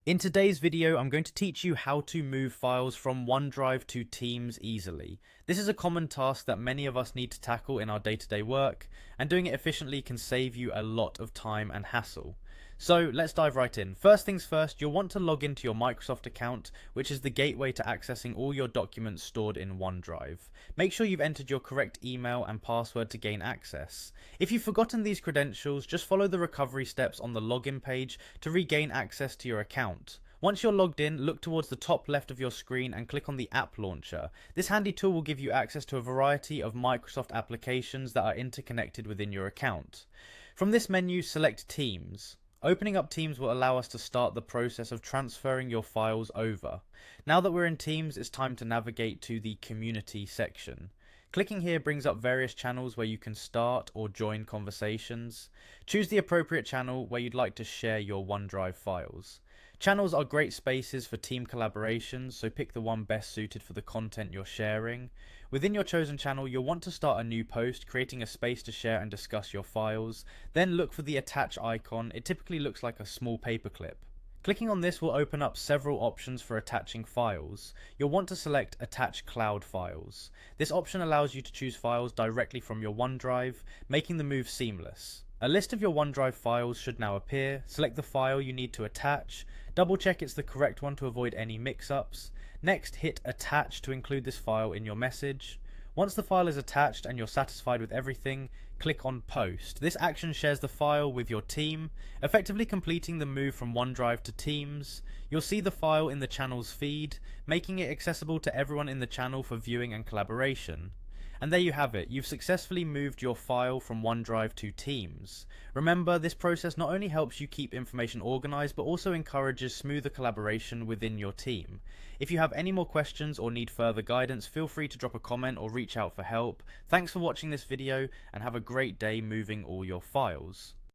In today's video, I'm going to teach you how to move files from OneDrive to Teams easily. This is a common task that many of us need to tackle in our day-to-day work, and doing it efficiently can save you a lot of time and hassle. So let's dive right in. First things first, you'll want to log into your Microsoft account, which is the gateway to accessing all your documents stored in OneDrive. Make sure you've entered your correct email and password to gain access. If you've forgotten these credentials, just follow the recovery steps on the login page to regain access to your account. Once you're logged in, look towards the top left of your screen and click on the App Launcher. This handy tool will give you access to a variety of Microsoft applications that are interconnected within your account. From this menu, select Teams. Opening up Teams will allow us to start the process of transferring your files over. Now that we're in Teams, it's time to navigate to the Community section. Clicking here brings up various channels where you can start or join conversations. Choose the appropriate channel where you'd like to share your OneDrive files. Channels are great spaces for team collaborations, so pick the one best suited for the content you're sharing. Within your chosen channel, you'll want to start a new post, creating a space to share and discuss your files. Then look for the attach icon. It typically looks like a small paperclip. Clicking on this will open up several options for attaching files. You'll want to select Attach Cloud Files. This option allows you to choose files directly from your OneDrive, making the move seamless. A list of your OneDrive files should now appear. Select the file you need to attach. Double check it's the correct one to avoid any mix-ups. Next, hit Attach to include this file in your message. Once the file is attached and you're satisfied with everything, click on Post. This action shares the file with your team, effectively completing the move from OneDrive to Teams. You'll see the file in the channel's feed, making it accessible to everyone in the channel for viewing and collaboration. And there you have it, you've successfully moved your file from OneDrive to Teams. Remember, this process not only helps you keep information organized, but also encourages smoother collaboration within your team. If you have any more questions or need further guidance, feel free to drop a comment or reach out for help. Thanks for watching this video, and have a great day moving all your files.